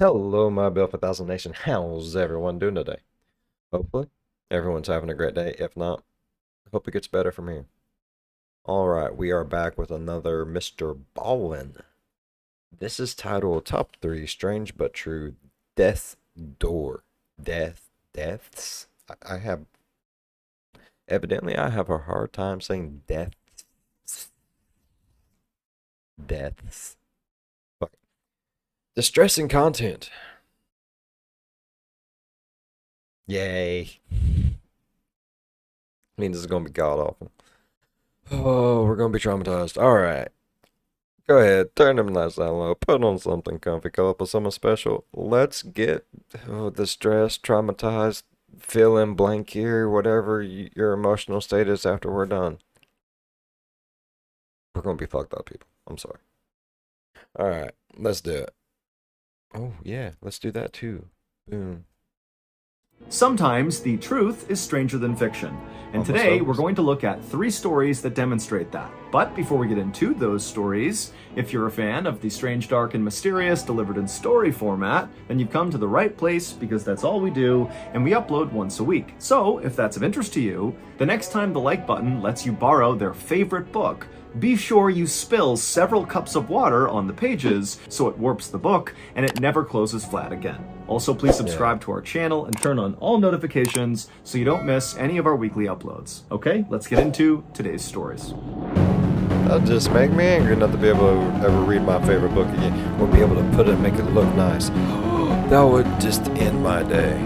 Hello, my Bill 1000 Nation. How's everyone doing today? Hopefully, everyone's having a great day. If not, hope it gets better from here. All right, we are back with another Mr. Ballin. This is titled Top 3 Strange But True Death Door. Deaths? Evidently, I have a hard time saying deaths. Fuck. Distressing content. Yay. Means it's gonna be god awful. Oh, we're gonna be traumatized. Alright. Go ahead, turn them lights down low, put on something comfy, call up with someone special. Let's get distressed, traumatized, fill in blank here, whatever your emotional state is after we're done. We're gonna be fucked up, people. I'm sorry. Alright, let's do it. Oh, yeah, let's do that too. Boom. Sometimes the truth is stranger than fiction, and today we're going to look at 3 stories that demonstrate that. But before we get into those stories, if you're a fan of the strange, dark, and mysterious delivered in story format, then you've come to the right place because that's all we do, and we upload once a week. So if that's of interest to you, the next time the like button lets you borrow their favorite book, be sure you spill several cups of water on the pages so it warps the book and it never closes flat again. Also, please subscribe to our channel and turn on all notifications so you don't miss any of our weekly uploads. Okay, let's get into today's stories. That'll just make me angry not to be able to ever read my favorite book again, or be able to put it and make it look nice. That would just end my day.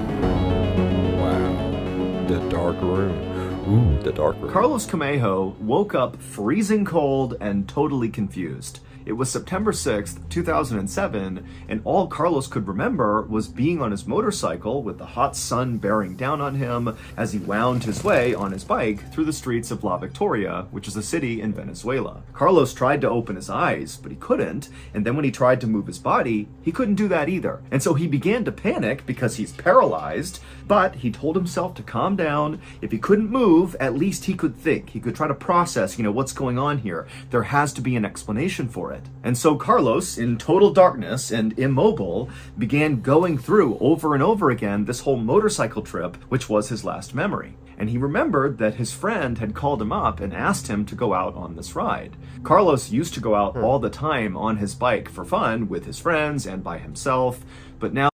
Wow. The dark room. Ooh, the dark room. Carlos Camejo woke up freezing cold and totally confused. It was September 6th, 2007, and all Carlos could remember was being on his motorcycle with the hot sun bearing down on him as he wound his way on his bike through the streets of La Victoria, which is a city in Venezuela. Carlos tried to open his eyes, but he couldn't, and then when he tried to move his body, he couldn't do that either. And so he began to panic because he's paralyzed, but he told himself to calm down. If he couldn't move, at least he could think. He could try to process, what's going on here. There has to be an explanation for it. And so Carlos, in total darkness and immobile, began going through over and over again this whole motorcycle trip, which was his last memory. And he remembered that his friend had called him up and asked him to go out on this ride. Carlos used to go out all the time on his bike for fun with his friends and by himself, but now...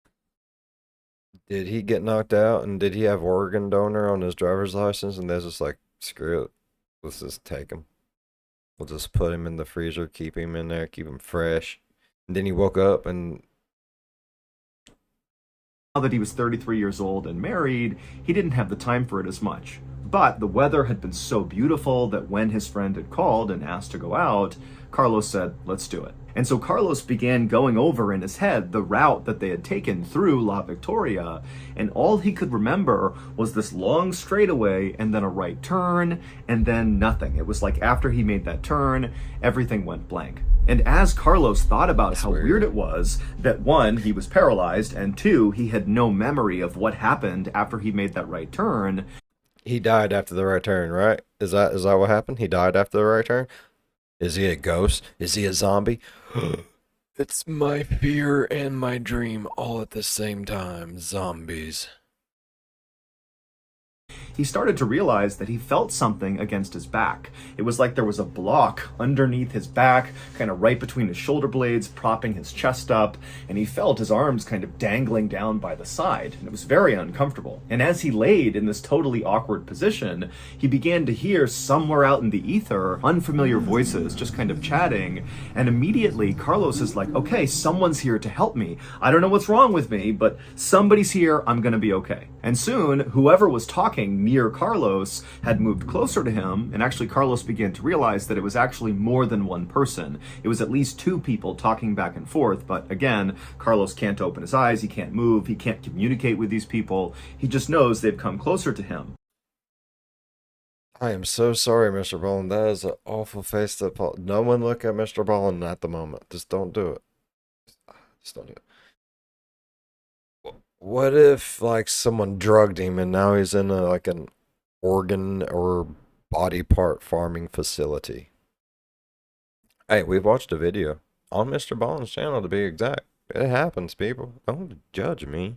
Did he get knocked out, and did he have organ donor on his driver's license, and they're just like, screw it, let's just take him. We'll just put him in the freezer, keep him in there, keep him fresh. And then he woke up and... Now that he was 33 years old and married, he didn't have the time for it as much. But the weather had been so beautiful that when his friend had called and asked to go out, Carlos said, let's do it. And so Carlos began going over in his head the route that they had taken through La Victoria, and all he could remember was this long straightaway and then a right turn, and then nothing. It was like after he made that turn, everything went blank. And as Carlos thought about how weird it was that 1, he was paralyzed, and 2, he had no memory of what happened after he made that right turn. He died after the right turn, right? Is that what happened? He died after the right turn? Is he a ghost? Is he a zombie? It's my fear and my dream all at the same time. Zombies. He started to realize that he felt something against his back. It was like there was a block underneath his back, kind of right between his shoulder blades, propping his chest up, and he felt his arms kind of dangling down by the side, and it was very uncomfortable. And as he laid in this totally awkward position, he began to hear somewhere out in the ether unfamiliar voices just kind of chatting, and immediately Carlos is like, okay, someone's here to help me. I don't know what's wrong with me, but somebody's here, I'm gonna be okay. And soon, whoever was talking near Carlos had moved closer to him, and actually Carlos began to realize that it was actually more than one person. It was at least 2 people talking back and forth, but again, Carlos can't open his eyes, he can't move, he can't communicate with these people, he just knows they've come closer to him. I am so sorry, MrBallen. That is an awful face to pull. No one look at MrBallen at the moment. Just don't do it. Just don't do it. What if, like, someone drugged him and now he's in like an organ or body part farming facility? Hey, we've watched a video on MrBallen's channel, to be exact. It happens, people. Don't judge me.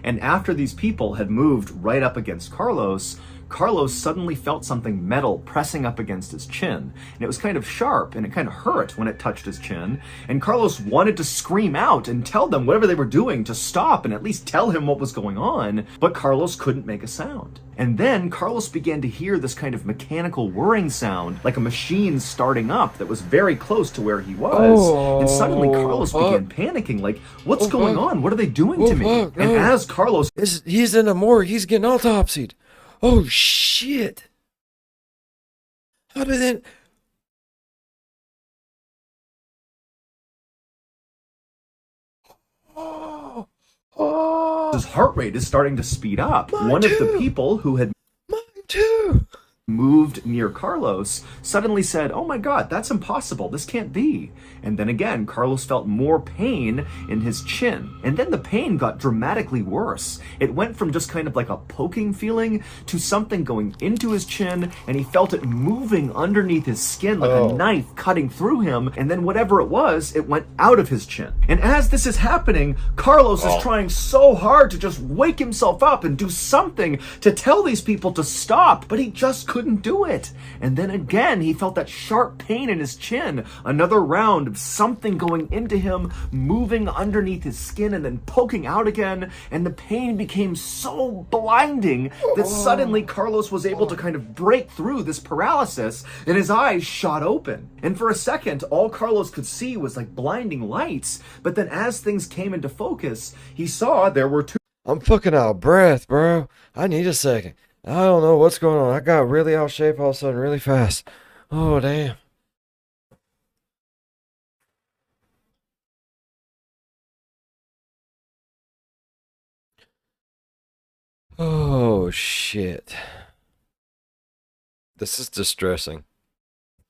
And after these people had moved right up against Carlos, Carlos suddenly felt something metal pressing up against his chin. And it was kind of sharp and it kind of hurt when it touched his chin. And Carlos wanted to scream out and tell them whatever they were doing to stop and at least tell him what was going on. But Carlos couldn't make a sound. And then Carlos began to hear this kind of mechanical whirring sound, like a machine starting up that was very close to where he was. And suddenly Carlos began panicking, like, what's going on? What are they doing to me? And as Carlos... He's in a morgue. He's getting autopsied. Oh, shit. How did it... his heart rate is starting to speed up. One of the people who had moved near Carlos suddenly said, "Oh my God, that's impossible. This can't be." And then again, Carlos felt more pain in his chin. And then the pain got dramatically worse. It went from just kind of like a poking feeling to something going into his chin, and he felt it moving underneath his skin like a knife cutting through him. And then whatever it was, it went out of his chin. And as this is happening, Carlos is trying so hard to just wake himself up and do something to tell these people to stop, but he just couldn't do it. And then again, he felt that sharp pain in his chin. Another round of something going into him, moving underneath his skin and then poking out again. And the pain became so blinding that suddenly Carlos was able to kind of break through this paralysis and his eyes shot open. And for a second, all Carlos could see was like blinding lights. But then as things came into focus, he saw there were two... I'm fucking out of breath, bro. I need a second. I don't know what's going on. I got really out of shape all of a sudden really fast. Oh, damn. Oh, shit. This is distressing.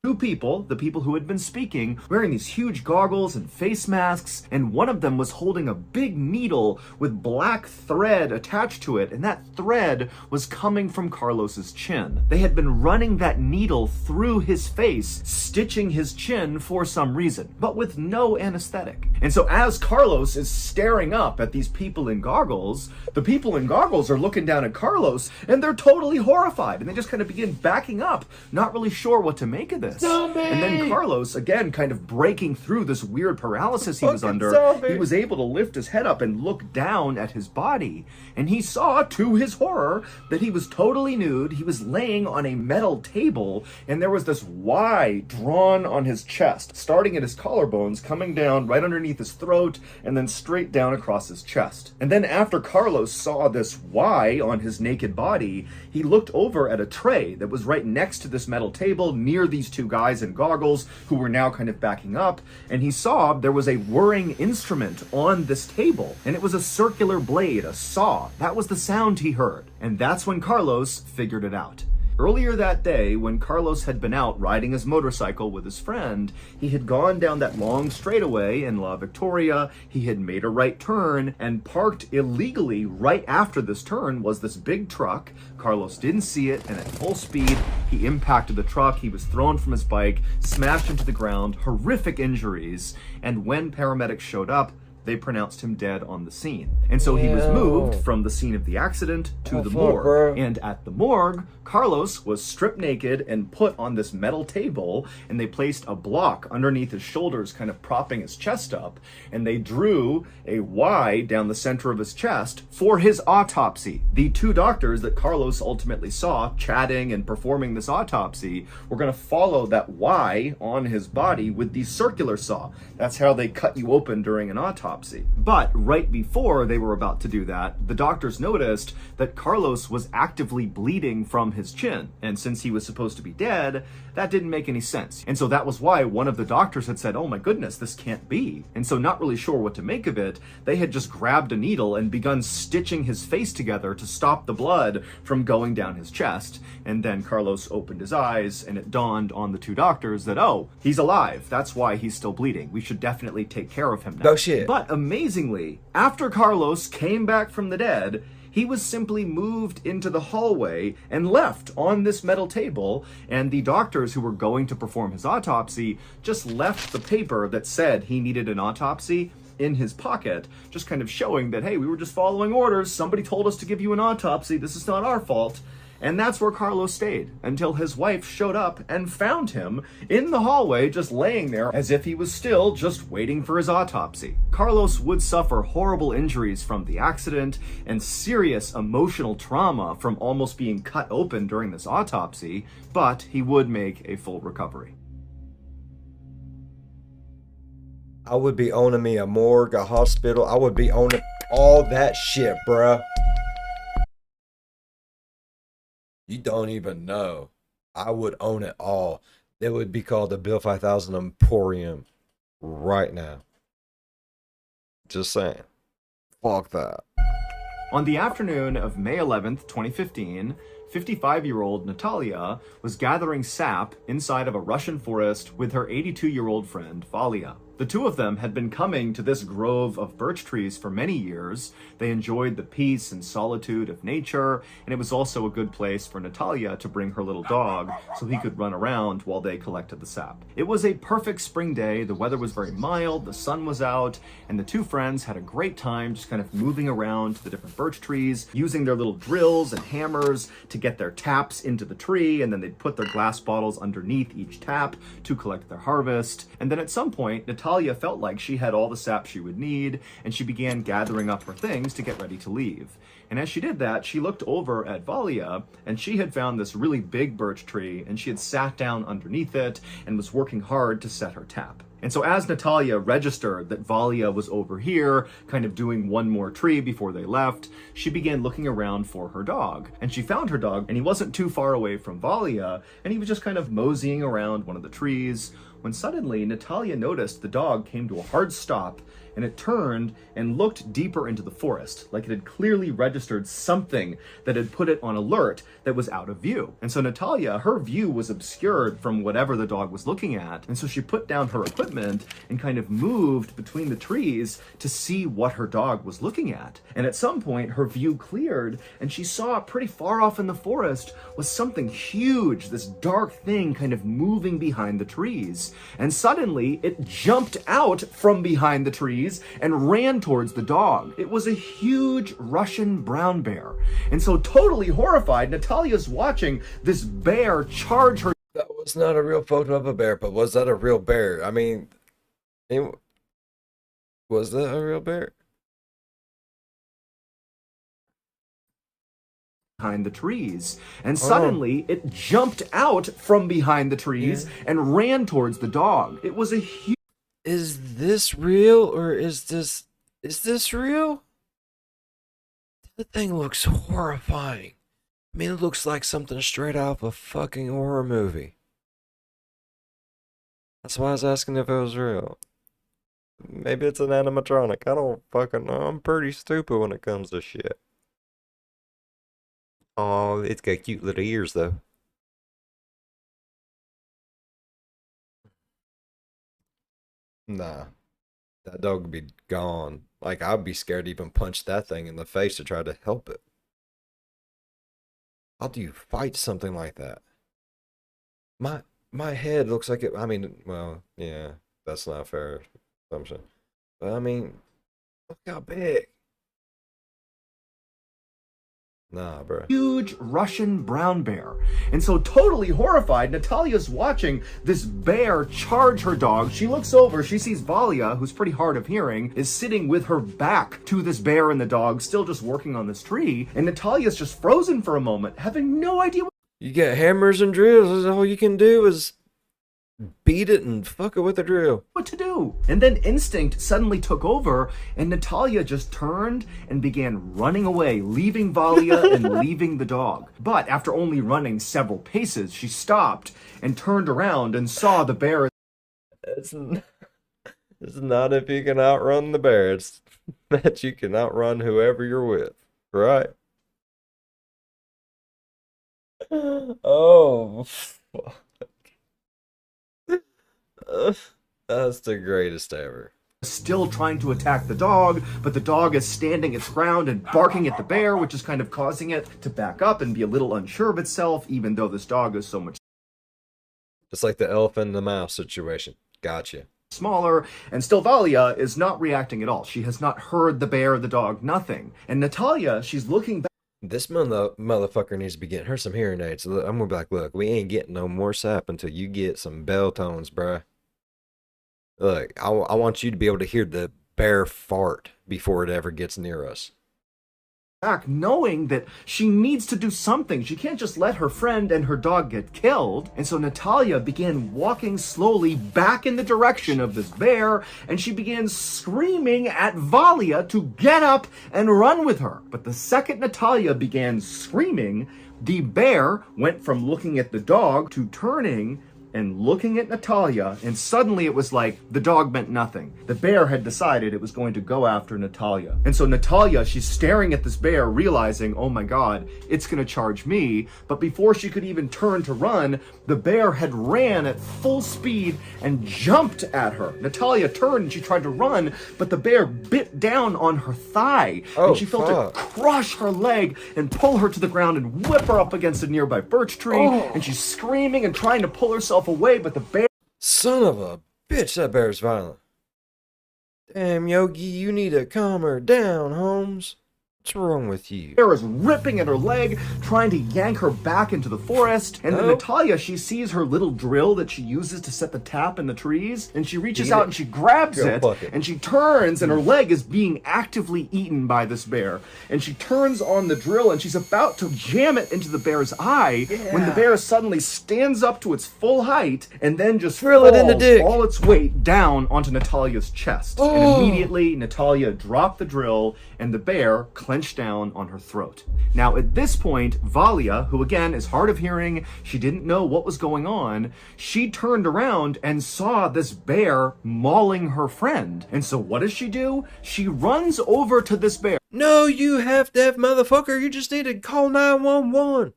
Two people, the people who had been speaking, wearing these huge goggles and face masks, and one of them was holding a big needle with black thread attached to it, and that thread was coming from Carlos's chin. They had been running that needle through his face, stitching his chin for some reason, but with no anesthetic. And so as Carlos is staring up at these people in goggles, the people in goggles are looking down at Carlos, and they're totally horrified, and they just kind of begin backing up, not really sure what to make of this. Zombie! And then Carlos, again, kind of breaking through this weird paralysis he was under, zombie! he was able to lift his head up and look down at his body. And he saw, to his horror, that he was totally nude. He was laying on a metal table, and there was this Y drawn on his chest, starting at his collarbones, coming down right underneath his throat, and then straight down across his chest. And then after Carlos saw this Y on his naked body, he looked over at a tray that was right next to this metal table near these two guys in goggles who were now kind of backing up, and he saw there was a whirring instrument on this table, and it was a circular blade, a saw. That was the sound he heard, and that's when Carlos figured it out. Earlier that day, when Carlos had been out riding his motorcycle with his friend, he had gone down that long straightaway in La Victoria, he had made a right turn, and parked illegally right after this turn was this big truck. Carlos didn't see it, and at full speed, he impacted the truck, he was thrown from his bike, smashed into the ground, horrific injuries, and when paramedics showed up, they pronounced him dead on the scene. And so he was moved from the scene of the accident to the morgue. Bro. And at the morgue, Carlos was stripped naked and put on this metal table, and they placed a block underneath his shoulders, kind of propping his chest up, and they drew a Y down the center of his chest for his autopsy. The two doctors that Carlos ultimately saw chatting and performing this autopsy were going to follow that Y on his body with the circular saw. That's how they cut you open during an autopsy. But right before they were about to do that, the doctors noticed that Carlos was actively bleeding from his chin. And since he was supposed to be dead, that didn't make any sense. And so that was why one of the doctors had said, "Oh my goodness, this can't be." And so not really sure what to make of it, they had just grabbed a needle and begun stitching his face together to stop the blood from going down his chest. And then Carlos opened his eyes, and it dawned on the two doctors that, oh, he's alive. That's why he's still bleeding. We should definitely take care of him now. No shit. But amazingly, after Carlos came back from the dead, he was simply moved into the hallway and left on this metal table, and the doctors who were going to perform his autopsy just left the paper that said he needed an autopsy in his pocket, just kind of showing that, hey, we were just following orders. Somebody told us to give you an autopsy. This is not our fault. And that's where Carlos stayed until his wife showed up and found him in the hallway, just laying there as if he was still just waiting for his autopsy. Carlos would suffer horrible injuries from the accident and serious emotional trauma from almost being cut open during this autopsy, but he would make a full recovery. I would be owning me a morgue, a hospital. I would be owning all that shit, bruh. You don't even know. I would own it all. It would be called the Bill 5000 Emporium right now. Just saying. Fuck that. On the afternoon of May 11th, 2015, 55-year-old Natalia was gathering sap inside of a Russian forest with her 82-year-old friend, Valia. The two of them had been coming to this grove of birch trees for many years. They enjoyed the peace and solitude of nature, and it was also a good place for Natalia to bring her little dog so he could run around while they collected the sap. It was a perfect spring day. The weather was very mild, the sun was out, and the two friends had a great time just kind of moving around to the different birch trees, using their little drills and hammers to get their taps into the tree, and then they'd put their glass bottles underneath each tap to collect their harvest. And then at some point, Natalia felt like she had all the sap she would need, and she began gathering up her things to get ready to leave. And as she did that, she looked over at Valia, and she had found this really big birch tree, and she had sat down underneath it and was working hard to set her tap. And so as Natalia registered that Valia was over here, kind of doing one more tree before they left, she began looking around for her dog. And she found her dog, and he wasn't too far away from Valia, and he was just kind of moseying around one of the trees, when suddenly Natalia noticed the dog came to a hard stop, and it turned and looked deeper into the forest, like it had clearly registered something that had put it on alert that was out of view. And so Natalia, her view was obscured from whatever the dog was looking at, and so she put down her equipment and kind of moved between the trees to see what her dog was looking at. And at some point, her view cleared, and she saw pretty far off in the forest was something huge, this dark thing kind of moving behind the trees. And suddenly, it jumped out from behind the trees and ran towards the dog. It was a huge Russian brown bear. And so totally horrified, Natalia's watching this bear charge her. That was not a real photo of a bear, but was that a real bear? I mean, was that a real bear? Behind the trees. And suddenly it jumped out from behind the trees and ran towards the dog. It was a huge. Is this real, or is this real? The thing looks horrifying. I mean, it looks like something straight out of a fucking horror movie. That's why I was asking if it was real. Maybe it's an animatronic. I don't fucking know. I'm pretty stupid when it comes to shit. Oh, it's got cute little ears, though. Nah, that dog would be gone. Like, I'd be scared to even punch that thing in the face to try to help it. How do you fight something like that? My head looks like it. I mean, well, yeah, that's not a fair assumption. But I mean, look how big. Nah, bro. Huge Russian brown bear. And so totally horrified, Natalia's watching this bear charge her dog. She looks over, she sees Valia, who's pretty hard of hearing, is sitting with her back to this bear and the dog, still just working on this tree. And Natalia's just frozen for a moment, having no idea what. You get hammers and drills. All you can do is beat it and fuck it with a drill. What to do? And then instinct suddenly took over, and Natalia just turned and began running away, leaving Valia and leaving the dog. But after only running several paces, she stopped and turned around and saw the bear. It's not if you can outrun the bear. It's that you can outrun whoever you're with, right? Oh, fuck. That's the greatest ever. Still trying to attack the dog, but the dog is standing its ground and barking at the bear, which is kind of causing it to back up and be a little unsure of itself, even though this dog is so much. It's like the elephant and the mouse situation. Gotcha. smaller, and still Valia is not reacting at all. She has not heard the bear, the dog, nothing. And Natalia, she's looking back. This motherfucker needs to be getting her some hearing aids. Look, I'm gonna be like, look, we ain't getting no more sap until you get some bell tones, bruh. Look, I want you to be able to hear the bear fart before it ever gets near us. Knowing that she needs to do something. She can't just let her friend and her dog get killed. And so Natalia began walking slowly back in the direction of this bear, and she began screaming at Valia to get up and run with her. But the second Natalia began screaming, the bear went from looking at the dog to turning and looking at Natalia, and suddenly it was like the dog meant nothing. The bear had decided it was going to go after Natalia. And so Natalia, she's staring at this bear, realizing, oh my God, it's gonna charge me. But before she could even turn to run, the bear had ran at full speed and jumped at her. Natalia turned and she tried to run, but the bear bit down on her thigh. And she felt it crush her leg and pull her to the ground and whip her up against a nearby birch tree. And she's screaming and trying to pull herself away, but the bear... Son of a bitch, that bear's violent. Damn, Yogi, you need to calm her down, Holmes. What's wrong with you? The bear is ripping at her leg, trying to yank her back into the forest. And then Natalia, she sees her little drill that she uses to set the tap in the trees, and she reaches out and she grabs it, and she turns, and her leg is being actively eaten by this bear. And she turns on the drill, and she's about to jam it into the bear's eye, when the bear suddenly stands up to its full height, and then just drill it in the dick. All its weight down onto Natalia's chest. And immediately, Natalia dropped the drill, and the bear clenched down on her throat. Now, at this point, Valia, who again is hard of hearing, she didn't know what was going on, she turned around and saw this bear mauling her friend. And so what does she do? She runs over to this bear. No, you half-deaf motherfucker, you just need to call 911.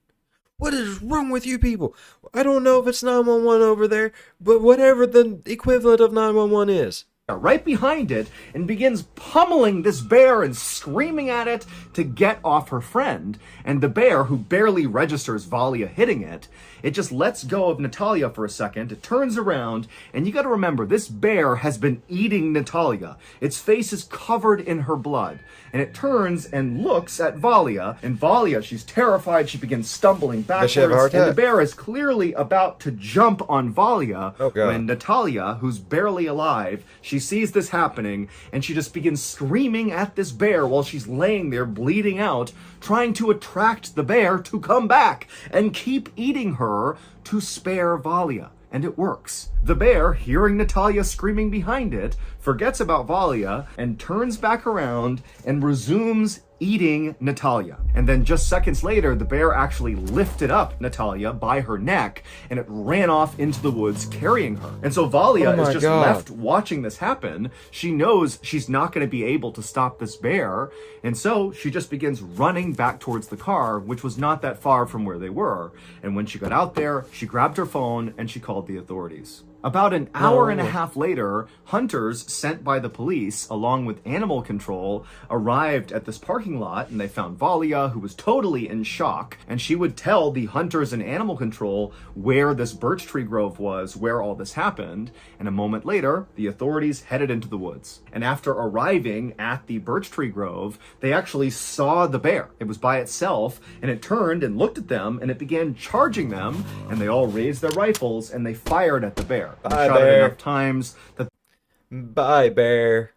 What is wrong with you people? I don't know if it's 911 over there, but whatever the equivalent of 911 is. Right behind it and begins pummeling this bear and screaming at it to get off her friend. And the bear, who barely registers Valia hitting it, it just lets go of Natalia for a second. It turns around, and you got to remember, this bear has been eating Natalia. Its face is covered in her blood. And it turns and looks at Valia, and Valia, she's terrified. She begins stumbling backwards, and the bear is clearly about to jump on Valia when Natalia, who's barely alive, she sees this happening, and she just begins screaming at this bear while she's laying there bleeding out, trying to attract the bear to come back and keep eating her to spare Valia. And it works. The bear, hearing Natalia screaming behind it, forgets about Valia and turns back around and resumes eating Natalia. And then just seconds later, the bear actually lifted up Natalia by her neck, and it ran off into the woods carrying her. And so Valia is just left watching this happen. She knows she's not going to be able to stop this bear, and so she just begins running back towards the car, which was not that far from where they were. And when she got out there, she grabbed her phone and she called the authorities. About an hour and a half later, hunters sent by the police, along with animal control, arrived at this parking lot, and they found Valia, who was totally in shock, and she would tell the hunters and animal control where this birch tree grove was, where all this happened. And a moment later, the authorities headed into the woods. And after arriving at the birch tree grove, they actually saw the bear. It was by itself, and it turned and looked at them, and it began charging them, and they all raised their rifles, and they fired at the bear. Shot it enough times that bear.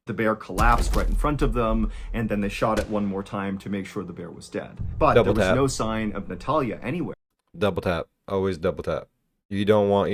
The bear collapsed right in front of them, and then they shot it one more time to make sure the bear was dead. But there was no sign of Natalia anywhere. Double tap. Always double tap. You don't want,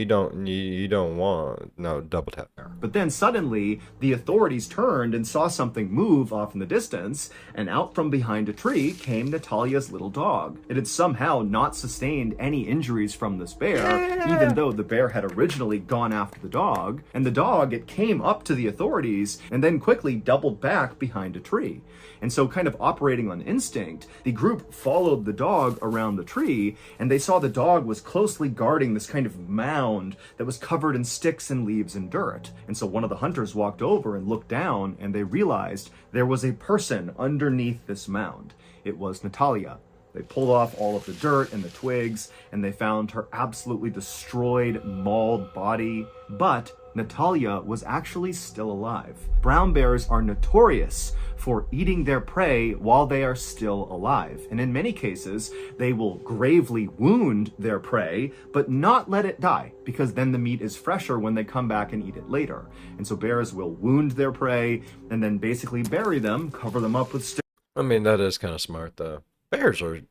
no, double tap. But then suddenly, the authorities turned and saw something move off in the distance, and out from behind a tree came Natalia's little dog. It had somehow not sustained any injuries from this bear, even though the bear had originally gone after the dog. And the dog, it came up to the authorities and then quickly doubled back behind a tree. And so, kind of operating on instinct, the group followed the dog around the tree, and they saw the dog was closely guarding this kind of mound that was covered in sticks and leaves and dirt. And so one of the hunters walked over and looked down, and they realized there was a person underneath this mound. It was Natalia. They pulled off all of the dirt and the twigs, and they found her absolutely destroyed, mauled body. But Natalia was actually still alive. Brown bears are notorious for eating their prey while they are still alive. And in many cases, they will gravely wound their prey, but not let it die, because then the meat is fresher when they come back and eat it later. And so bears will wound their prey and then basically bury them, cover them up with sticks. I mean, that is kind of smart, though. Bears are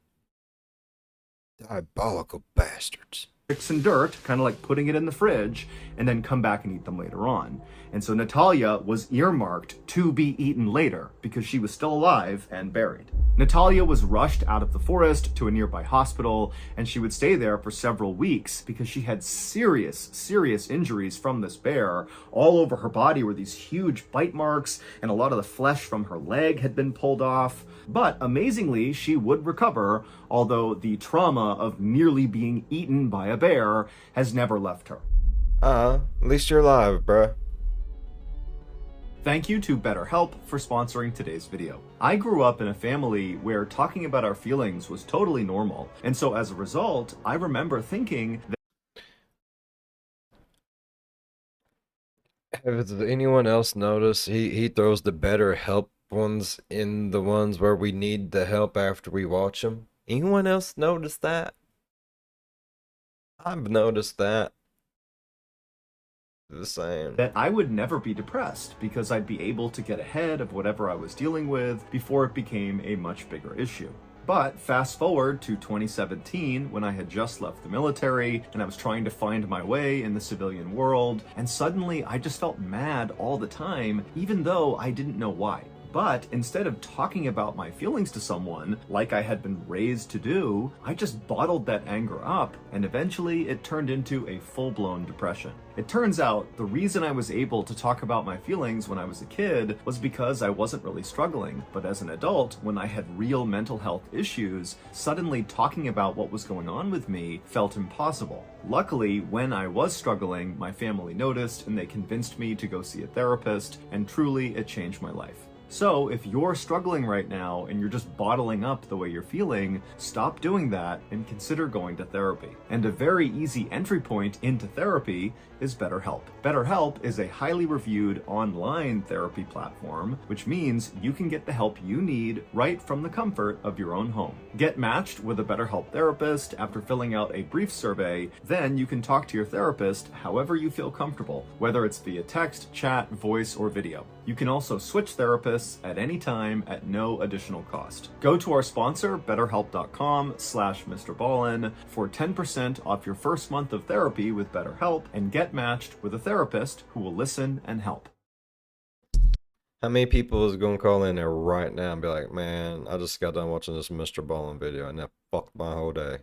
diabolical bastards. Sticks and dirt, kind of like putting it in the fridge, and then come back and eat them later on. And so Natalia was earmarked to be eaten later because she was still alive and buried. Natalia was rushed out of the forest to a nearby hospital, and she would stay there for several weeks because she had serious injuries from this bear. All over her body were these huge bite marks, and a lot of the flesh from her leg had been pulled off. But amazingly, she would recover, although the trauma of nearly being eaten by a bear has never left her. At least you're alive, bruh. Thank you to BetterHelp for sponsoring today's video. I grew up in a family where talking about our feelings was totally normal, and so as a result, I remember thinking that Has anyone else noticed he throws the BetterHelp ones in the ones where we need the help after we watch them? Anyone else notice that? I've noticed that. The same. that I would never be depressed because I'd be able to get ahead of whatever I was dealing with before it became a much bigger issue. But fast forward to 2017, when I had just left the military and I was trying to find my way in the civilian world, and suddenly I just felt mad all the time, even though I didn't know why. But instead of talking about my feelings to someone, like I had been raised to do, I just bottled that anger up, and eventually it turned into a full-blown depression. It turns out the reason I was able to talk about my feelings when I was a kid was because I wasn't really struggling, but as an adult, when I had real mental health issues, suddenly talking about what was going on with me felt impossible. Luckily, when I was struggling, my family noticed and they convinced me to go see a therapist, and truly it changed my life. So if you're struggling right now and you're just bottling up the way you're feeling, stop doing that and consider going to therapy. And a very easy entry point into therapy is BetterHelp. BetterHelp is a highly reviewed online therapy platform, which means you can get the help you need right from the comfort of your own home. Get matched with a BetterHelp therapist after filling out a brief survey, then you can talk to your therapist however you feel comfortable, whether it's via text, chat, voice, or video. You can also switch therapists at any time at no additional cost. Go to our sponsor, betterhelp.com/MrBallen for 10% off your first month of therapy with BetterHelp and get matched with a therapist who will listen and help. How many people is gonna call in there right now and be like, man, I just got done watching this MrBallen video and that fucked my whole day?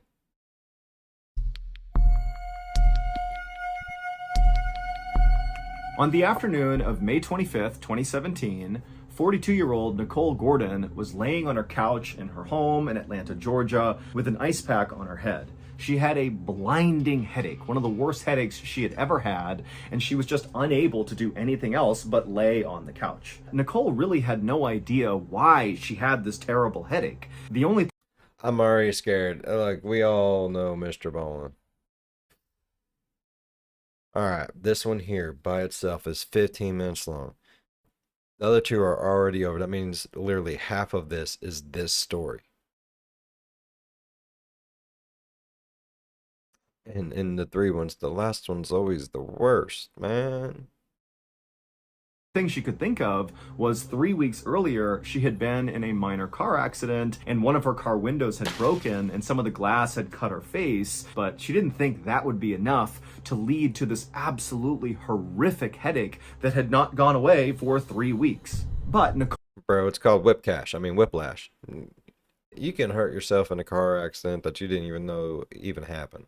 On the afternoon of May 25th, 2017, 42-year-old Nicole Gordon was laying on her couch in her home in Atlanta, Georgia, with an ice pack on her head. She had a blinding headache, one of the worst headaches she had ever had, and she was just unable to do anything else but lay on the couch. Nicole really had no idea why she had this terrible headache. The only I'm already scared. Like, we all know MrBallen. Alright, this one here by itself is 15 minutes long. The other two are already over. That means literally half of this is this story. And in the three ones, the last one's always the worst, man. thing she could think of was 3 weeks earlier, she had been in a minor car accident and one of her car windows had broken and some of the glass had cut her face, but she didn't think that would be enough to lead to this absolutely horrific headache that had not gone away for 3 weeks. But Nicole... Bro, it's called whiplash. You can hurt yourself in a car accident that you didn't even know even happened.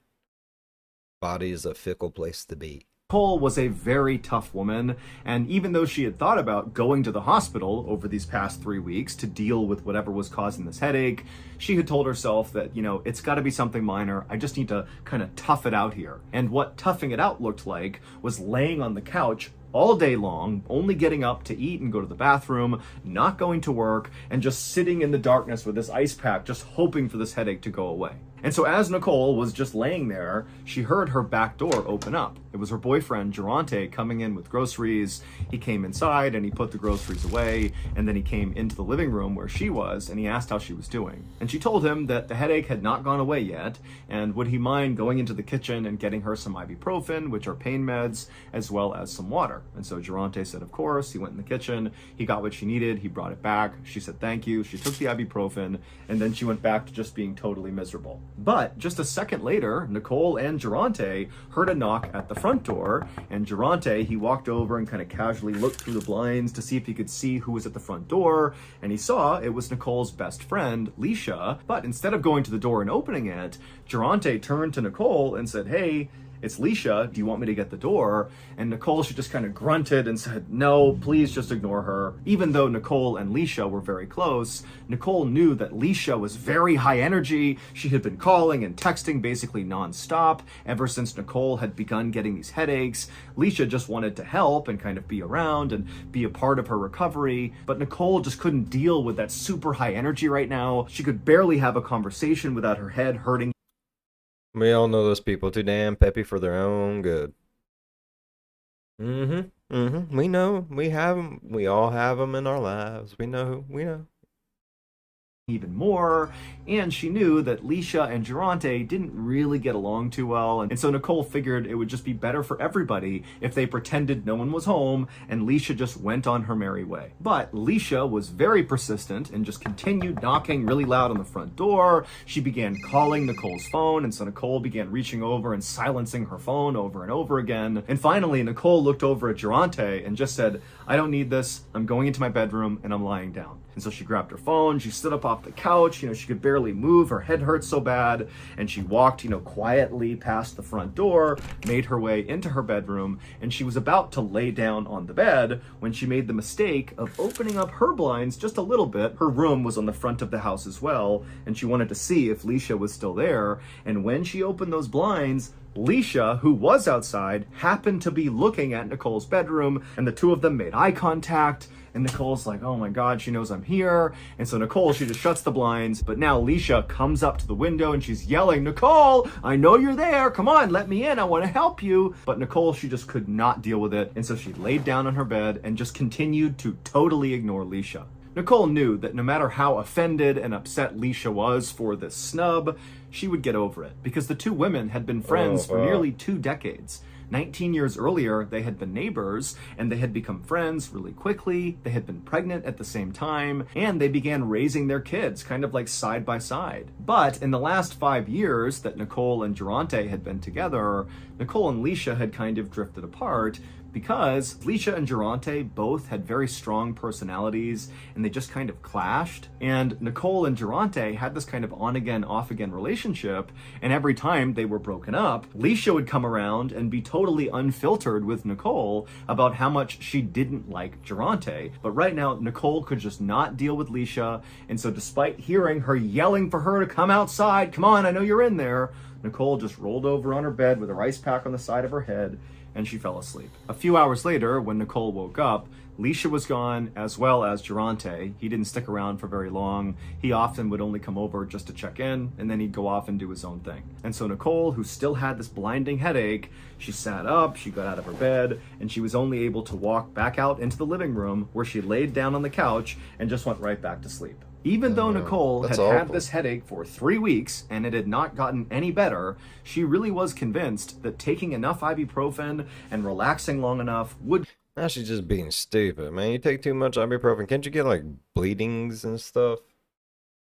Body is a fickle place to be. Nicole was a very tough woman, and even though she had thought about going to the hospital over these past 3 weeks to deal with whatever was causing this headache, she had told herself that, you know, it's got to be something minor. I just need to kind of tough it out here. And what toughing it out looked like was laying on the couch all day long, only getting up to eat and go to the bathroom, not going to work, and just sitting in the darkness with this ice pack, just hoping for this headache to go away. And so as Nicole was just laying there, she heard her back door open up. It was her boyfriend, Durante, coming in with groceries. He came inside and he put the groceries away, and then he came into the living room where she was, and he asked how she was doing. And she told him that the headache had not gone away yet, and would he mind going into the kitchen and getting her some ibuprofen, which are pain meds, as well as some water. And so Durante said, of course. He went in the kitchen, he got what she needed, he brought it back. She said thank you, she took the ibuprofen, and then she went back to just being totally miserable. But just a second later, Nicole and Durante heard a knock at the front door, and Durante, he walked over and kind of casually looked through the blinds to see if he could see who was at the front door, and he saw it was Nicole's best friend, Leisha. But instead of going to the door and opening it, Durante turned to Nicole and said, hey, it's Leisha, do you want me to get the door? And Nicole, she just kind of grunted and said, no, please just ignore her. Even though Nicole and Leisha were very close, Nicole knew that Leisha was very high energy. She had been calling and texting basically nonstop ever since Nicole had begun getting these headaches. Leisha just wanted to help and kind of be around and be a part of her recovery. But Nicole just couldn't deal with that super high energy right now. She could barely have a conversation without her head hurting. We all know those people too damn peppy for their own good. We know. We have them. We all have them in our lives. We know. We know. Even more, and she knew that Leisha and Durante didn't really get along too well, and so Nicole figured it would just be better for everybody if they pretended no one was home and Leisha just went on her merry way. But Leisha was very persistent and just continued knocking really loud on the front door. She began calling Nicole's phone, and so Nicole began reaching over and silencing her phone over and over again. And finally, Nicole looked over at Durante and just said, I don't need this. I'm going into my bedroom and I'm lying down. And so she grabbed her phone, she stood up off the couch, she could barely move, her head hurt so bad, and she walked, quietly past the front door, made her way into her bedroom, and she was about to lay down on the bed when she made the mistake of opening up her blinds just a little bit. Her room was on the front of the house as well, and she wanted to see if Leisha was still there, and when she opened those blinds, Leisha, who was outside, happened to be looking at Nicole's bedroom, and the two of them made eye contact. And Nicole's like, oh my God, she knows I'm here. And so Nicole, she just shuts the blinds. But now Leisha comes up to the window and she's yelling, Nicole, I know you're there. Come on, let me in. I want to help you. But Nicole, she just could not deal with it. And so she laid down on her bed and just continued to totally ignore Leisha. Nicole knew that no matter how offended and upset Leisha was for this snub, she would get over it because the two women had been friends for nearly 2 decades. 19 years earlier, they had been neighbors, and they had become friends really quickly. They had been pregnant at the same time, and they began raising their kids kind of like side by side. But in the last 5 years that Nicole and Durante had been together, Nicole and Leisha had kind of drifted apart because Leisha and Durante both had very strong personalities and they just kind of clashed. And Nicole and Durante had this kind of on-again, off-again relationship, and every time they were broken up, Leisha would come around and be totally unfiltered with Nicole about how much she didn't like Durante. But right now, Nicole could just not deal with Leisha, and so despite hearing her yelling for her to come outside, come on, I know you're in there, Nicole just rolled over on her bed with her ice pack on the side of her head, and she fell asleep. A few hours later, when Nicole woke up, Leisha was gone, as well as Durante. He didn't stick around for very long. He often would only come over just to check in, and then he'd go off and do his own thing. And so Nicole, who still had this blinding headache, she sat up, she got out of her bed, and she was only able to walk back out into the living room, where she laid down on the couch and just went right back to sleep. Even though Nicole had had this headache for 3 weeks and it had not gotten any better, she really was convinced that taking enough ibuprofen and relaxing long enough would... Now she's just being stupid, man. You take too much ibuprofen, can't you get like bleedings and stuff?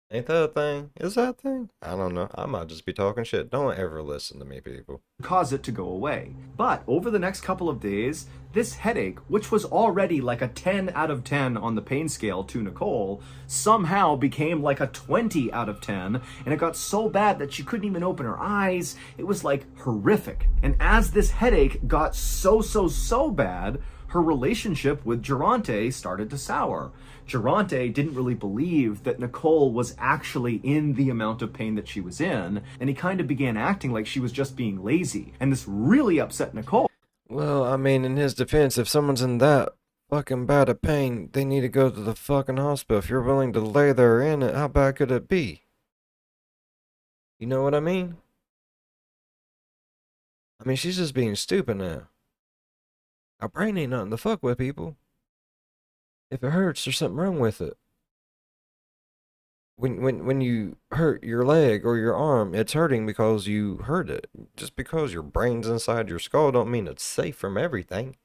Ain't that a thing? Is that a thing? I don't know. I might just be talking shit. Don't ever listen to me, people. Cause it to go away. But over the next couple of days, this headache, which was already like a 10 out of 10 on the pain scale to Nicole, somehow became like a 20 out of 10, and it got so bad that she couldn't even open her eyes. It was like horrific. And as this headache got so bad, her relationship with Durante started to sour. Durante didn't really believe that Nicole was actually in the amount of pain that she was in, and he kind of began acting like she was just being lazy, and this really upset Nicole. Well, I mean, in his defense, if someone's in that fucking bad of pain, they need to go to the fucking hospital. If you're willing to lay there in it, how bad could it be? You know what I mean? I mean, she's just being stupid now. Our brain ain't nothing to fuck with, people. If it hurts, there's something wrong with it. When you hurt your leg or your arm, it's hurting because you hurt it. Just because your brain's inside your skull don't mean it's safe from everything.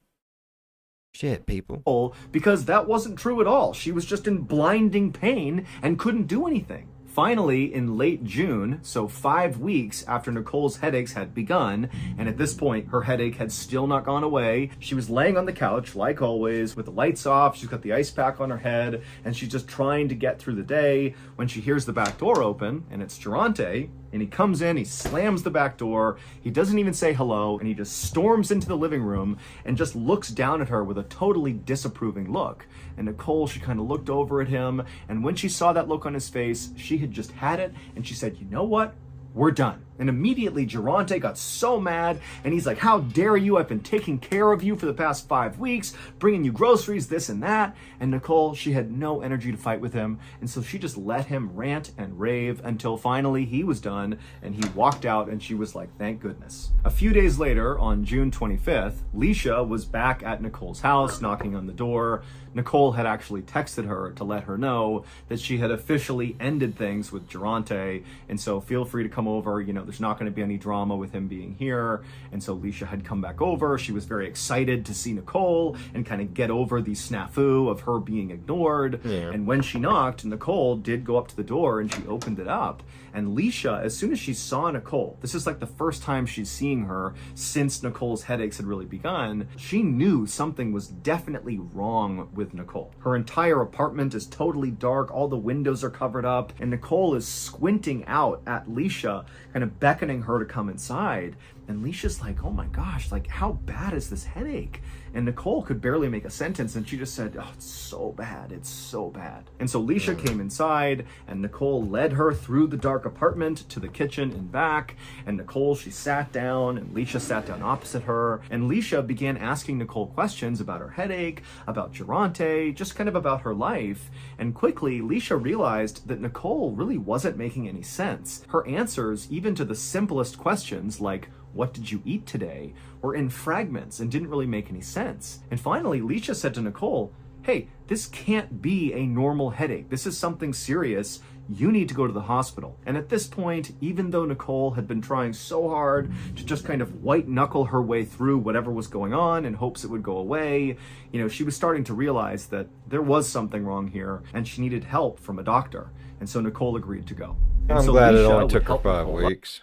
Shit, people. Because that wasn't true at all. She was just in blinding pain and couldn't do anything. Finally, in late June, so 5 weeks after Nicole's headaches had begun, and at this point her headache had still not gone away, she was laying on the couch, like always, with the lights off. She's got the ice pack on her head, and she's just trying to get through the day when she hears the back door open, and it's Durante. And he comes in, he slams the back door, he doesn't even say hello, and he just storms into the living room and just looks down at her with a totally disapproving look. And Nicole, she kind of looked over at him, and when she saw that look on his face, she had just had it, and she said, "You know what? We're done." And immediately Durante got so mad, and he's like, "How dare you? I've been taking care of you for the past 5 weeks, bringing you groceries, this and that." And Nicole, she had no energy to fight with him, and so she just let him rant and rave until finally he was done, and he walked out, and she was like, thank goodness. A few days later, on June 25th, Leisha was back at Nicole's house, knocking on the door. Nicole had actually texted her to let her know that she had officially ended things with Durante, and so feel free to come over. You know, there's not going to be any drama with him being here. And so Leisha had come back over. She was very excited to see Nicole and kind of get over the snafu of her being ignored. Yeah. And when she knocked, Nicole did go up to the door and she opened it up. And Leisha, as soon as she saw Nicole, this is like the first time she's seeing her since Nicole's headaches had really begun, she knew something was definitely wrong with Nicole. Her entire apartment is totally dark, all the windows are covered up, and Nicole is squinting out at Leisha, kind of beckoning her to come inside. And Leisha's like, "Oh my gosh, like how bad is this headache?" And Nicole could barely make a sentence, and she just said, "Oh, it's so bad, it's so bad." And so Leisha came inside, and Nicole led her through the dark apartment to the kitchen and back. And Nicole, she sat down, and Leisha sat down opposite her. And Leisha began asking Nicole questions about her headache, about Durante, just kind of about her life. And quickly, Leisha realized that Nicole really wasn't making any sense. Her answers, even to the simplest questions like, "What did you eat today?" were in fragments and didn't really make any sense. And finally, Leisha said to Nicole, "Hey, this can't be a normal headache. This is something serious. You need to go to the hospital." And at this point, even though Nicole had been trying so hard to just kind of white knuckle her way through whatever was going on in hopes it would go away, you know, she was starting to realize that there was something wrong here and she needed help from a doctor. And so Nicole agreed to go. And I'm so glad it Leisha only would took her help 5 Nicole. weeks.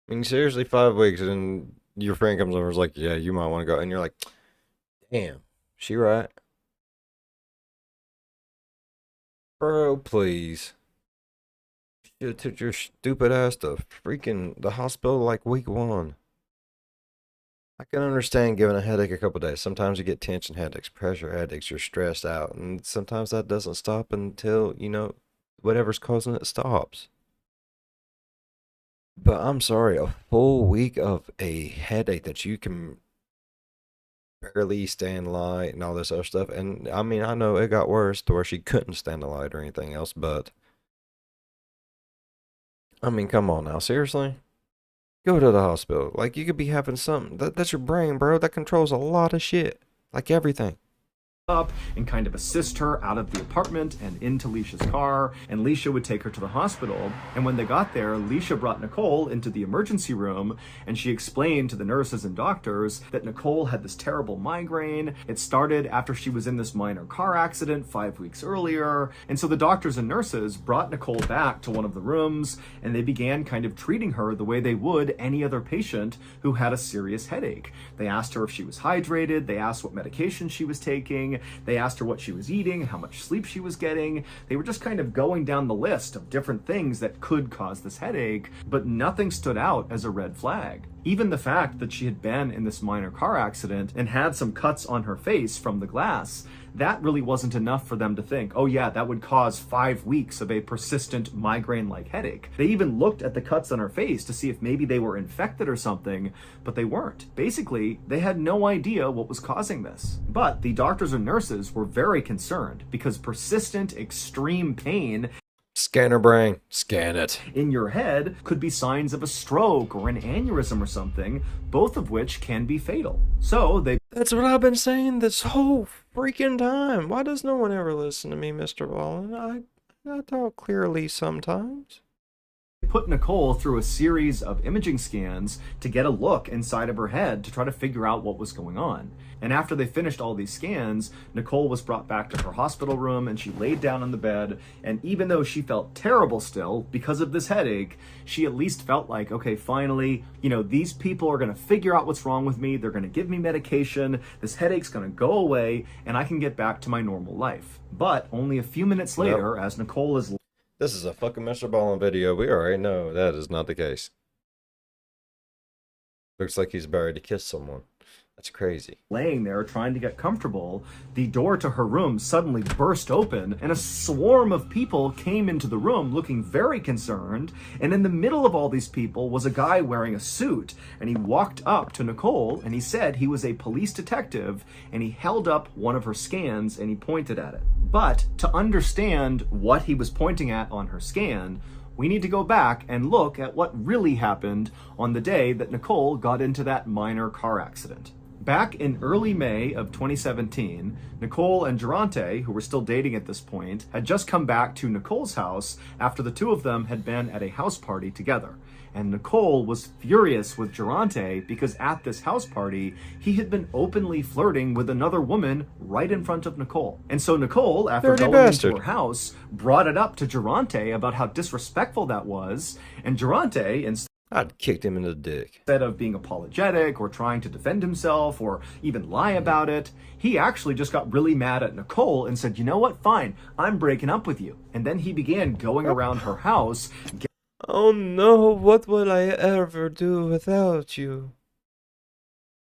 I mean, seriously, 5 weeks, and your friend comes over and is like, "Yeah, you might want to go," and you're like, "Damn, she right, bro? Please, should have took your stupid ass to freaking the hospital like week 1." I can understand giving a headache a couple days. Sometimes you get tension headaches, pressure headaches, you're stressed out, and sometimes that doesn't stop until, you know, whatever's causing it stops. But I'm sorry, a full week of a headache that you can barely stand light and all this other stuff. And I mean, I know it got worse to where she couldn't stand the light or anything else, but I mean, come on now, seriously? Go to the hospital. Like, you could be having something. That's your brain, bro. That controls a lot of shit. Like everything. Up and kind of assist her out of the apartment and into Leisha's car, and Leisha would take her to the hospital. And when they got there, Leisha brought Nicole into the emergency room, and she explained to the nurses and doctors that Nicole had this terrible migraine. It started after she was in this minor car accident 5 weeks earlier. And so the doctors and nurses brought Nicole back to one of the rooms, and they began kind of treating her the way they would any other patient who had a serious headache. They asked her if she was hydrated, they asked what medication she was taking, they asked her what she was eating, how much sleep she was getting. They were just kind of going down the list of different things that could cause this headache, but nothing stood out as a red flag. Even the fact that she had been in this minor car accident and had some cuts on her face from the glass, that really wasn't enough for them to think, oh yeah, that would cause 5 weeks of a persistent migraine-like headache. They even looked at the cuts on her face to see if maybe they were infected or something, but they weren't. Basically, they had no idea what was causing this. But the doctors and nurses were very concerned because persistent, extreme pain Scan her brain. Scan it. in your head could be signs of a stroke or an aneurysm or something, both of which can be fatal. So they That's what I've been saying this whole freaking time. Why does no one ever listen to me, MrBallen? I talk clearly sometimes. put Nicole through a series of imaging scans to get a look inside of her head to try to figure out what was going on. And after they finished all these scans, Nicole was brought back to her hospital room and she laid down on the bed. And even though she felt terrible still because of this headache, she at least felt like, okay, finally, these people are going to figure out what's wrong with me. They're going to give me medication. This headache's going to go away and I can get back to my normal life. But only a few minutes later, as Nicole is This is a fucking MrBallen video. We already know that is not the case. Looks like he's about to kiss someone. That's crazy. laying there trying to get comfortable, the door to her room suddenly burst open and a swarm of people came into the room looking very concerned. And in the middle of all these people was a guy wearing a suit, and he walked up to Nicole and he said he was a police detective, and he held up one of her scans and he pointed at it. But to understand what he was pointing at on her scan, we need to go back and look at what really happened on the day that Nicole got into that minor car accident. Back in early May of 2017, Nicole and Durante, who were still dating at this point, had just come back to Nicole's house after the two of them had been at a house party together. And Nicole was furious with Durante because at this house party, he had been openly flirting with another woman right in front of Nicole. And so Nicole, after Dirty going bastard. into her house, brought it up to Durante about how disrespectful that was. And Durante, I'd kicked him in the dick. instead of being apologetic or trying to defend himself or even lie about it, he actually just got really mad at Nicole and said, you know what, fine, I'm breaking up with you. And then he began going around her house, Oh no, what will I ever do without you?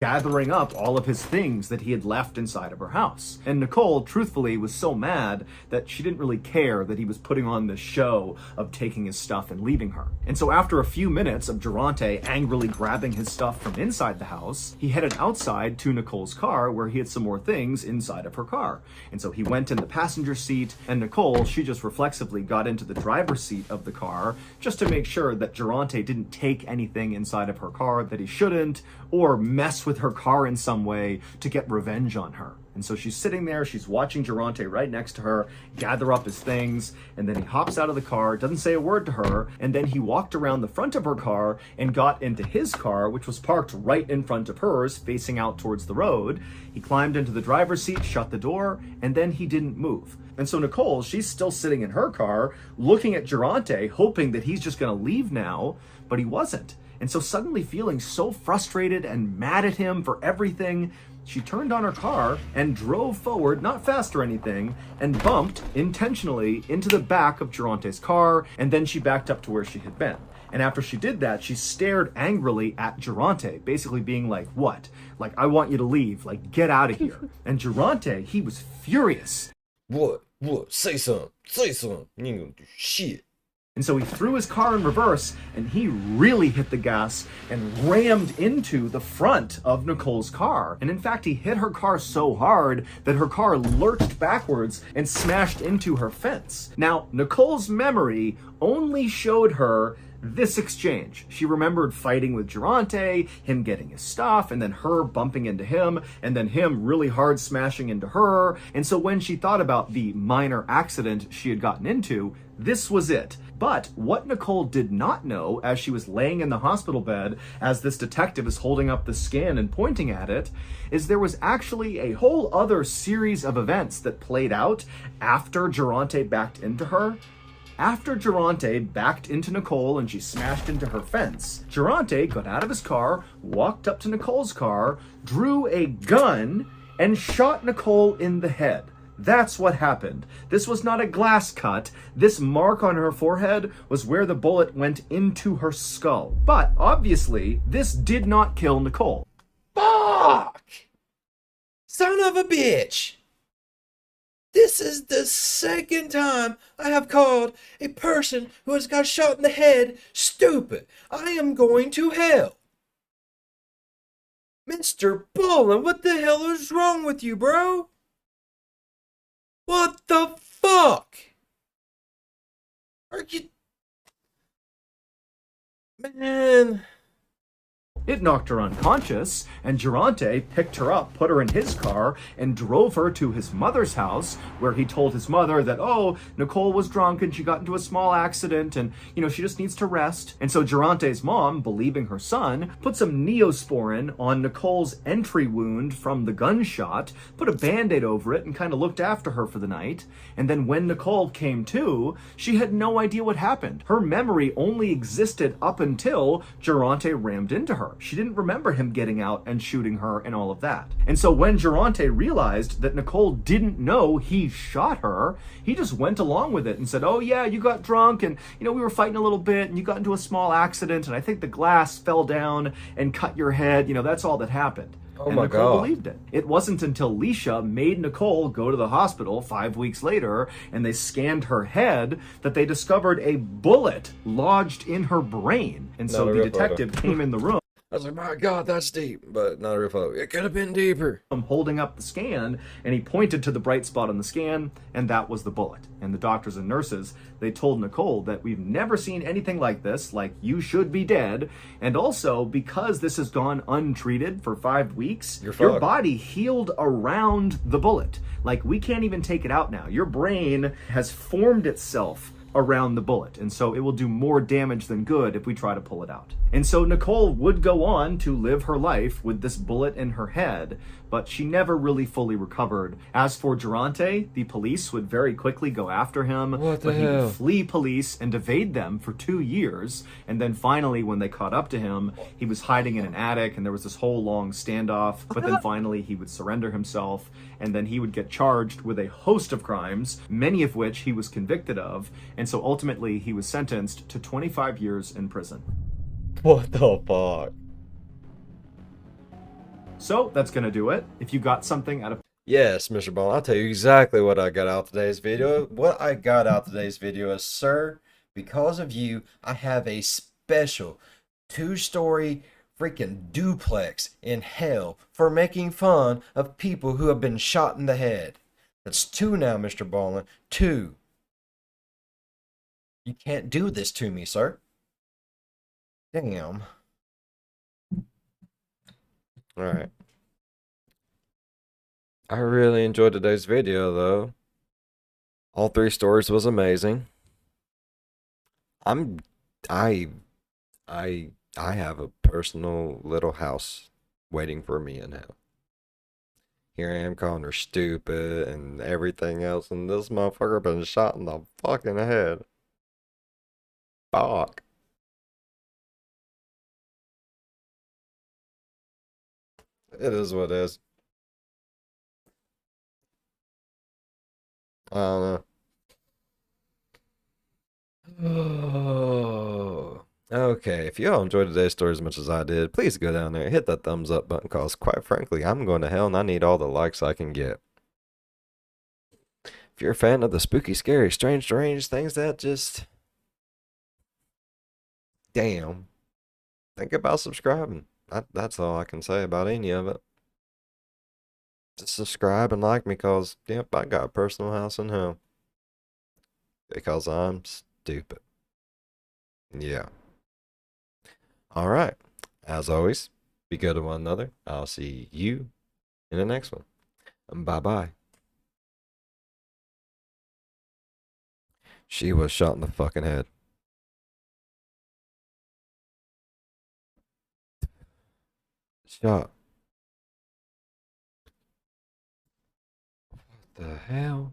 gathering up all of his things that he had left inside of her house. And Nicole, truthfully, was so mad that she didn't really care that he was putting on this show of taking his stuff and leaving her. And so after a few minutes of Durante angrily grabbing his stuff from inside the house, he headed outside to Nicole's car where he had some more things inside of her car. And so he went in the passenger seat, and Nicole, she just reflexively got into the driver's seat of the car just to make sure that Durante didn't take anything inside of her car that he shouldn't, or mess with her car in some way to get revenge on her. And so she's sitting there, she's watching Durante right next to her gather up his things, and then he hops out of the car, doesn't say a word to her, and then he walked around the front of her car and got into his car, which was parked right in front of hers, facing out towards the road. He climbed into the driver's seat, shut the door, and then he didn't move. And so Nicole, she's still sitting in her car, looking at Durante, hoping that he's just going to leave now, but he wasn't. And so suddenly feeling so frustrated and mad at him for everything, she turned on her car and drove forward, not fast or anything, and bumped intentionally into the back of Durante's car, and then she backed up to where she had been. And after she did that, she stared angrily at Durante, basically being like, what? Like, I want you to leave. Like, get out of here. And Durante, he was furious. What? Say something. Say something. You ain't gonna do shit. And so he threw his car in reverse and he really hit the gas and rammed into the front of Nicole's car. And in fact, he hit her car so hard that her car lurched backwards and smashed into her fence. Now, Nicole's memory only showed her this exchange. She remembered fighting with Durante, him getting his stuff, and then her bumping into him, and then him really hard smashing into her. And so when she thought about the minor accident she had gotten into, this was it. But what Nicole did not know as she was laying in the hospital bed, as this detective is holding up the scan and pointing at it, is there was actually a whole other series of events that played out after Durante backed into her. After Durante backed into Nicole and she smashed into her fence, Durante got out of his car, walked up to Nicole's car, drew a gun, and shot Nicole in the head. That's what happened. This was not a glass cut. This mark on her forehead was where the bullet went into her skull. But obviously, this did not kill Nicole. Fuck! Son of a bitch! This is the second time I have called a person who has got shot in the head stupid. I am going to hell. MrBallen, what the hell is wrong with you, bro? What the fuck? Are you, man? It knocked her unconscious, and Durante picked her up, put her in his car, and drove her to his mother's house, where he told his mother that, oh, Nicole was drunk and she got into a small accident and, she just needs to rest. And so Durante's mom, believing her son, put some Neosporin on Nicole's entry wound from the gunshot, put a Band-Aid over it, and kind of looked after her for the night. And then when Nicole came to, she had no idea what happened. Her memory only existed up until Durante rammed into her. She didn't remember him getting out and shooting her and all of that. And so when Durante realized that Nicole didn't know he shot her, he just went along with it and said, oh yeah, you got drunk and, we were fighting a little bit and you got into a small accident and I think the glass fell down and cut your head. That's all that happened. Oh And my Nicole God. believed it. It wasn't until Leisha made Nicole go to the hospital 5 weeks later and they scanned her head that they discovered a bullet lodged in her brain. And so Not a the real photo. detective came in the room. I was like, my God, that's deep, but not a real photo. It could have been deeper. Holding up the scan, and he pointed to the bright spot on the scan, and that was the bullet. And the doctors and nurses, they told Nicole that we've never seen anything like this, like you should be dead. And also, because this has gone untreated for 5 weeks, You're your fucked. body healed around the bullet. Like, we can't even take it out now. Your brain has formed itself around the bullet, and so it will do more damage than good if we try to pull it out. And so Nicole would go on to live her life with this bullet in her head, but she never really fully recovered. As for Durante, the police would very quickly go after him, What the but he hell? would flee police and evade them for 2 years, and then finally when they caught up to him, he was hiding in an attic and there was this whole long standoff, but then finally he would surrender himself, and then he would get charged with a host of crimes, many of which he was convicted of, and so ultimately he was sentenced to 25 years in prison. What the fuck? So that's gonna do it. If you got something out of Yes, Mr. Ball, I'll tell you exactly what I got out of today's video. What I got out of today's video is, sir, because of you, I have a special 2-story freaking duplex in hell for making fun of people who have been shot in the head. That's 2 now, Mr. Ballen. 2. You can't do this to me, sir. Damn. Alright. I really enjoyed today's video, though. All 3 stories was amazing. I have a personal little house waiting for me in hell. Here I am calling her stupid and everything else, and this motherfucker been shot in the fucking head. Fuck. It is what it is. I don't know. Okay, if y'all enjoyed today's story as much as I did, please go down there and hit that thumbs up button, because quite frankly, I'm going to hell and I need all the likes I can get. If you're a fan of the spooky, scary, strange, deranged things that just... Damn. Think about subscribing. That's all I can say about any of it. Just subscribe and like me, because, yep, I got a personal house in hell. Because I'm stupid. Yeah. Alright. As always, be good to one another. I'll see you in the next one. Bye-bye. She was shot in the fucking head. Shot. What the hell?